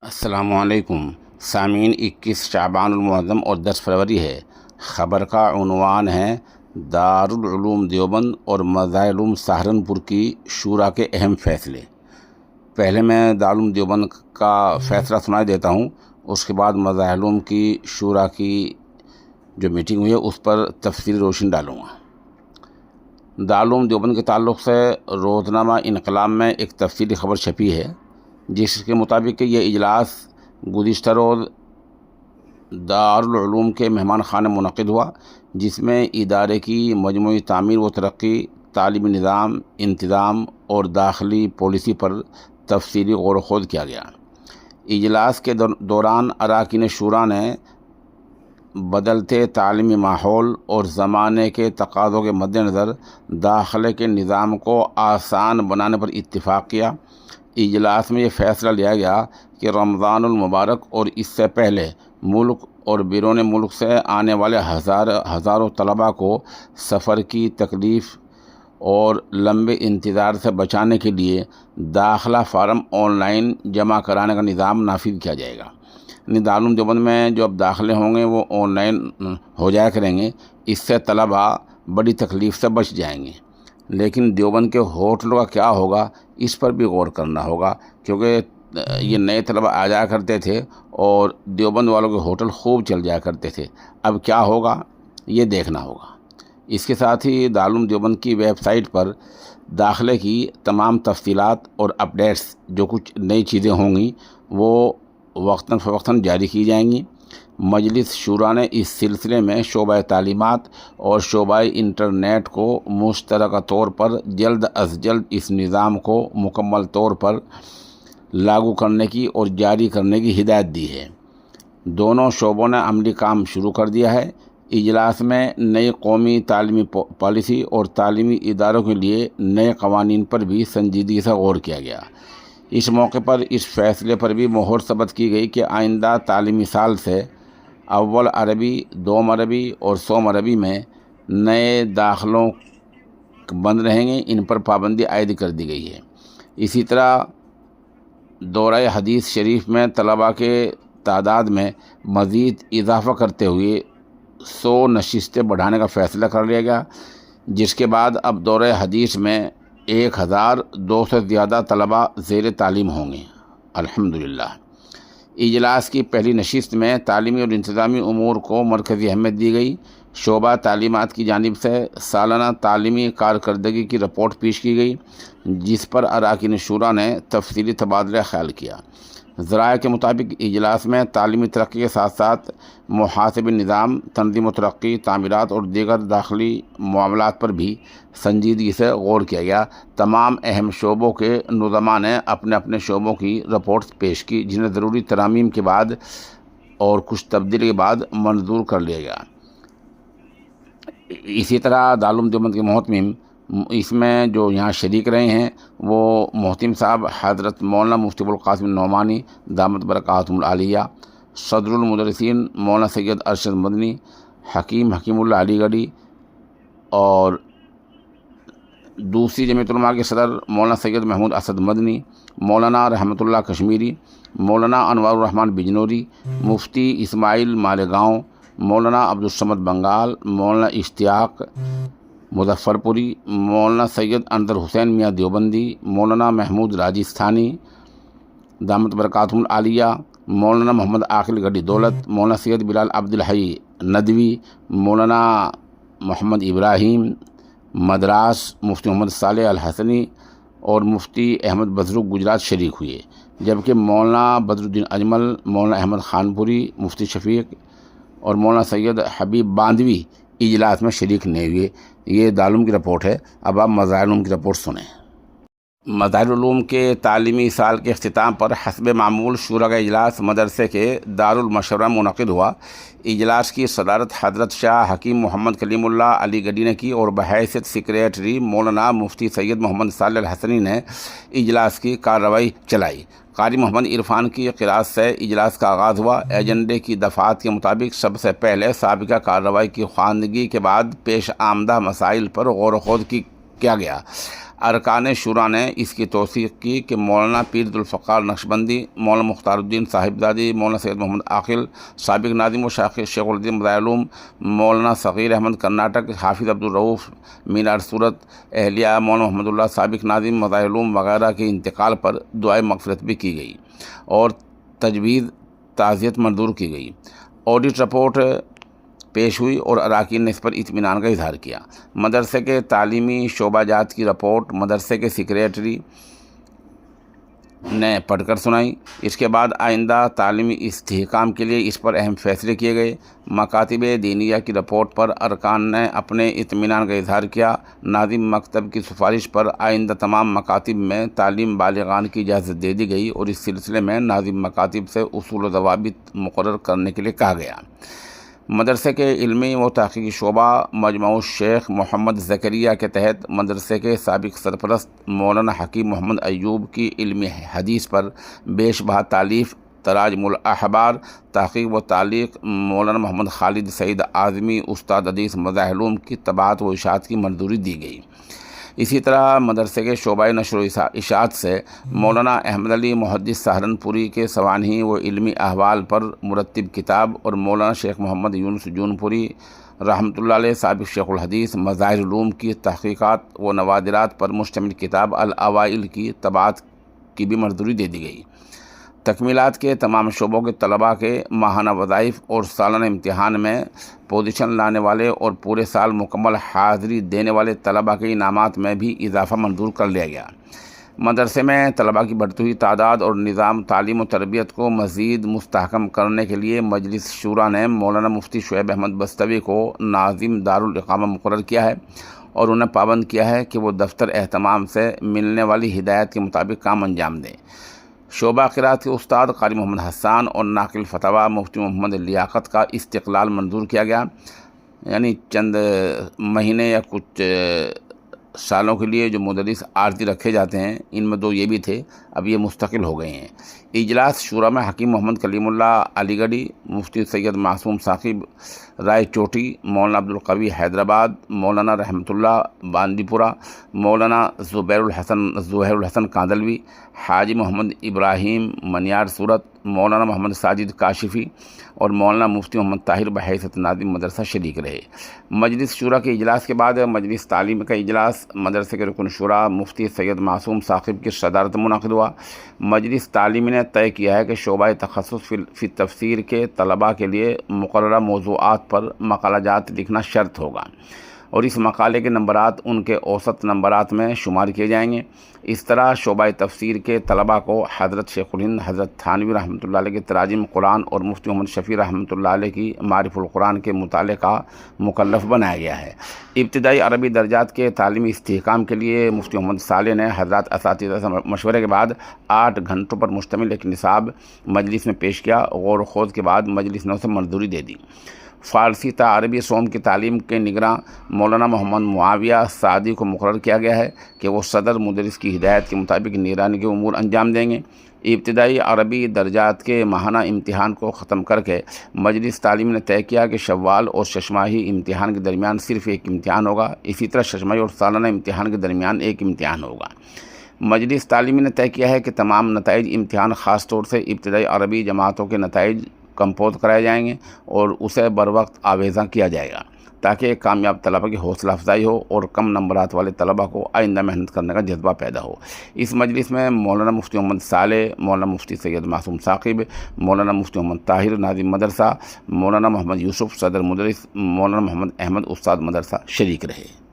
السلام علیکم سامعین، 21 شعبان المعظم اور 10 فروری ہے۔ خبر کا عنوان ہے دارالعلوم دیوبند اور مظاہر علوم سہارنپور کی شورا کے اہم فیصلے۔ پہلے میں دارالعلوم دیوبند کا فیصلہ سنائی دیتا ہوں، اس کے بعد مظاہر علوم کی شورا کی جو میٹنگ ہوئی ہے اس پر تفصیلی روشنی ڈالوں گا۔ دارالعلوم دیوبند کے تعلق سے روزنامہ انقلاب میں ایک تفصیلی خبر چھپی ہے، جس کے مطابق کہ یہ اجلاس گزشتہ روز دارالعلوم کے مہمان خانے میں منعقد ہوا، جس میں ادارے کی مجموعی تعمیر و ترقی، تعلیمی نظام، انتظام اور داخلی پالیسی پر تفصیلی غور و خوض کیا گیا۔ اجلاس کے دوران اراکین شورا نے بدلتے تعلیمی ماحول اور زمانے کے تقاضوں کے مد نظر داخلے کے نظام کو آسان بنانے پر اتفاق کیا۔ اجلاس میں یہ فیصلہ لیا گیا کہ رمضان المبارک اور اس سے پہلے ملک اور بیرون ملک سے آنے والے ہزاروں طلباء کو سفر کی تکلیف اور لمبے انتظار سے بچانے کے لیے داخلہ فارم آن لائن جمع کرانے کا نظام نافذ کیا جائے گا۔ دارالعلوم دیوبند میں جو اب داخلے ہوں گے وہ آن لائن ہو جایا کریں گے، اس سے طلباء بڑی تکلیف سے بچ جائیں گے۔ لیکن دیوبند کے ہوٹلوں کا کیا ہوگا، اس پر بھی غور کرنا ہوگا، کیونکہ یہ نئے طلباء آ جایا کرتے تھے اور دیوبند والوں کے ہوٹل خوب چل جایا کرتے تھے۔ اب کیا ہوگا یہ دیکھنا ہوگا۔ اس کے ساتھ ہی دارالعلوم دیوبند کی ویب سائٹ پر داخلے کی تمام تفصیلات اور اپڈیٹس، جو کچھ نئی چیزیں ہوں گی وہ وقتاً فوقتاً جاری کی جائیں گی۔ مجلس شورا نے اس سلسلے میں شعبہ تعلیمات اور شعبہ انٹرنیٹ کو مشترکہ طور پر جلد از جلد اس نظام کو مکمل طور پر لاگو کرنے کی اور جاری کرنے کی ہدایت دی ہے۔ دونوں شعبوں نے عملی کام شروع کر دیا ہے۔ اجلاس میں نئی قومی تعلیمی پالیسی اور تعلیمی اداروں کے لیے نئے قوانین پر بھی سنجیدگی سے غور کیا گیا۔ اس موقع پر اس فیصلے پر بھی مہر ثبت کی گئی کہ آئندہ تعلیمی سال سے اول عربی، دوم عربی اور سوم عربی میں نئے داخلوں بند رہیں گے، ان پر پابندی عائد کر دی گئی ہے۔ اسی طرح دورہ حدیث شریف میں طلباء کے تعداد میں مزید اضافہ کرتے ہوئے 100 نشستیں بڑھانے کا فیصلہ کر لیا گیا، جس کے بعد اب دورہ حدیث میں 1200 سے زیادہ طلباء زیر تعلیم ہوں گے۔ الحمدللہ۔ اجلاس کی پہلی نشست میں تعلیمی اور انتظامی امور کو مرکزی اہمیت دی گئی۔ شعبہ تعلیمات کی جانب سے سالانہ تعلیمی کارکردگی کی رپورٹ پیش کی گئی، جس پر اراکین شورا نے تفصیلی تبادلہ خیال کیا۔ ذرائع کے مطابق اجلاس میں تعلیمی ترقی کے ساتھ ساتھ محاسبی نظام، تنظیم و ترقی، تعمیرات اور دیگر داخلی معاملات پر بھی سنجیدگی سے غور کیا گیا۔ تمام اہم شعبوں کے نظماء نے اپنے اپنے شعبوں کی رپورٹس پیش کی، جنہیں ضروری ترامیم کے بعد اور کچھ تبدیلی کے بعد منظور کر لیا گیا۔ اسی طرح دارالعلوم دیوبند کے محتمم اس میں جو یہاں شریک رہے ہیں وہ محتم صاحب حضرت مولانا مفتی ابوالقاسم نعمانی دامت برکاتہم العالیہ، صدر المدرسین مولانا سید ارشد مدنی، حکیم اللہ علی گڑھی، اور دوسری جمعیت علماء کے صدر مولانا سید محمود اسد مدنی، مولانا رحمت اللہ کشمیری، مولانا انوار الرحمن بجنوری، مفتی اسماعیل مالیگاؤں، مولانا عبدالصمد بنگال، مولانا اشتیاق مظفر پوری، مولانا سید انظر حسین میاں دیوبندی، مولانا محمود راجستھانی دامت برکاتہم العالیہ، مولانا محمد عاقل گڈی دولت، مولانا سید بلال عبدالحی ندوی، مولانا محمد ابراہیم مدراس، مفتی محمد صالح الحسنی اور مفتی احمد بزرگ گجرات شریک ہوئے، جبکہ مولانا بدر الدین اجمل، مولانا احمد خانپوری، مفتی شفیق اور مولانا سید حبیب باندوی اجلاس میں شریک نہیں ہوئے۔ یہ دارالعلوم کی رپورٹ ہے۔ اب آپ مظاہر علوم کی رپورٹ سنیں۔ مظاہر علوم کے تعلیمی سال کے اختتام پر حسب معمول شورا کا اجلاس مدرسے کے دارالمشورہ میں منعقد ہوا۔ اجلاس کی صدارت حضرت شاہ حکیم محمد کلیم اللہ علی گڈھی نے کی اور بحیثیت سیکریٹری مولانا مفتی سید محمد صالح الحسنی نے اجلاس کی کارروائی چلائی۔ قاری محمد عرفان کی قراءت سے اجلاس کا آغاز ہوا۔ ایجنڈے کی دفعات کے مطابق سب سے پہلے سابقہ کارروائی کی خواندگی کے بعد پیش آمدہ مسائل پر غور و خوض کیا گیا۔ ارکان شورا نے اس کی توثیق کی کہ مولانا پیر ذوالفقار نقشبندی، مولانا مختار الدین صاحبزادی، مولانا سید محمد عاقل سابق ناظم و شیخ الدین مظاہر العلوم، مولانا صغیر احمد کرناٹک، حافظ عبدالرؤوف مینار صورت، اہلیہ مولانا محمد اللہ سابق ناظم مظاہر العلوم وغیرہ کے انتقال پر دعائے مغفرت بھی کی گئی اور تجویز تعزیت منظور کی گئی۔ آڈٹ رپورٹ پیش ہوئی اور اراکین نے اس پر اطمینان کا اظہار کیا۔ مدرسے کے تعلیمی شعبہ جات کی رپورٹ مدرسے کے سیکریٹری نے پڑھ کر سنائی۔ اس کے بعد آئندہ تعلیمی استحکام کے لیے اس پر اہم فیصلے کیے گئے۔ مکاتب دینیہ کی رپورٹ پر ارکان نے اپنے اطمینان کا اظہار کیا۔ ناظم مکتب کی سفارش پر آئندہ تمام مکاتب میں تعلیم بالغان کی اجازت دے دی گئی اور اس سلسلے میں ناظم مکاتب سے اصول و ضوابط مقرر کرنے کے لیے کہا گیا۔ مدرسے کے علمی و تحقیقی شعبہ مجمع الشیخ محمد زکریا کے تحت مدرسے کے سابق سرپرست مولانا حکیم محمد ایوب کی علمی حدیث پر بیش بہا تالیف تراجم الاحبار تحقیق و تعلیق مولانا محمد خالد سعید اعظمی استاد حدیث مظاہر العلوم کی طباعت و اشاعت کی منظوری دی گئی۔ اسی طرح مدرسے کے شعبہ نشر و اشاعت سے مولانا احمد علی محدث سہارنپوری کے سوانحی و علمی احوال پر مرتب کتاب اور مولانا شیخ محمد یونس جونپوری رحمۃ اللہ علیہ سابق شیخ الحدیث مظاہر العلوم کی تحقیقات و نوادرات پر مشتمل کتاب الاوائل کی طباعت کی بھی منظوری دے دی گئی۔ تکمیلات کے تمام شعبوں کے طلباء کے ماہانہ وظائف اور سالانہ امتحان میں پوزیشن لانے والے اور پورے سال مکمل حاضری دینے والے طلباء کے انعامات میں بھی اضافہ منظور کر لیا گیا۔ مدرسے میں طلباء کی بڑھتی ہوئی تعداد اور نظام تعلیم و تربیت کو مزید مستحکم کرنے کے لیے مجلس شورا نے مولانا مفتی شعیب احمد بستوی کو ناظم دارالاقامہ مقرر کیا ہے اور انہیں پابند کیا ہے کہ وہ دفتر اہتمام سے ملنے والی ہدایت کے مطابق کام انجام دیں۔ شعبہ قرات کے استاد قاری محمد حسان اور ناقل فتویٰ مفتی محمد لیاقت کا استقلال منظور کیا گیا، یعنی چند مہینے یا کچھ سالوں کے لیے جو مدرس عارضی رکھے جاتے ہیں ان میں 2 یہ بھی تھے، اب یہ مستقل ہو گئے ہیں۔ اجلاس شورا میں حکیم محمد کلیم اللہ علی گڑھی، مفتی سید معصوم ثاقب رائے چوٹی، مولانا عبدالقوی حیدرآباد، مولانا رحمت اللہ باندی پورہ، مولانا زہیر الحسن کاندلوی، حاجی محمد ابراہیم منیار صورت، مولانا محمد ساجد کاشفی اور مولانا مفتی محمد طاہر بحیثیت ناظم مدرسہ شریک رہے۔ مجلس شورا کے اجلاس کے بعد مجلس تعلیم کا اجلاس مدرسے کے رکن شورا مفتی سید معصوم ثاقب کی صدارت میں منعقد ہوا۔ مجلس تعلیم نے طے کیا ہے کہ شعبہ تخصص فی تفسیر کے طلباء کے لیے مقررہ موضوعات پر مقالہ جات لکھنا شرط ہوگا اور اس مقالے کے نمبرات ان کے اوسط نمبرات میں شمار کیے جائیں گے۔ اس طرح شعبہ تفسیر کے طلباء کو حضرت شیخ الہند حضرت تھانوی رحمۃ اللہ علیہ کے تراجم قرآن اور مفتی محمد شفیع رحمۃ اللہ علیہ کی معارف القرآن کے مطالعے کا مکلف بنایا گیا ہے۔ ابتدائی عربی درجات کے تعلیمی استحکام کے لیے مفتی محمد صالح نے حضرات اساتذہ سے مشورے کے بعد 8 گھنٹوں پر مشتمل ایک نصاب مجلس میں پیش کیا۔ غور و خوض کے بعد مجلس نے اسے منظوری دے دی۔ فارسی تا عربی سوم کی تعلیم کے نگراں مولانا محمد معاویہ سعدی کو مقرر کیا گیا ہے کہ وہ صدر مدرس کی ہدایت کے مطابق نگرانی کے امور انجام دیں گے۔ ابتدائی عربی درجات کے ماہانہ امتحان کو ختم کر کے مجلس تعلیم نے طے کیا کہ شوال اور ششماہی امتحان کے درمیان صرف ایک امتحان ہوگا، اسی طرح ششماہی اور سالانہ امتحان کے درمیان ایک امتحان ہوگا۔ مجلس تعلیم نے طے کیا ہے کہ تمام نتائج امتحان خاص طور سے ابتدائی عربی جماعتوں کے نتائج کمپوز کرائے جائیں گے اور اسے بروقت آویزاں کیا جائے گا تاکہ کامیاب طلباء کی حوصلہ افزائی ہو اور کم نمبرات والے طلباء کو آئندہ محنت کرنے کا جذبہ پیدا ہو۔ اس مجلس میں مولانا مفتی محمد صالح، مولانا مفتی سید معصوم ثاقب، مولانا مفتی محمد طاہر ناظم مدرسہ، مولانا محمد یوسف صدر مدرس، مولانا محمد احمد استاد مدرسہ شریک رہے۔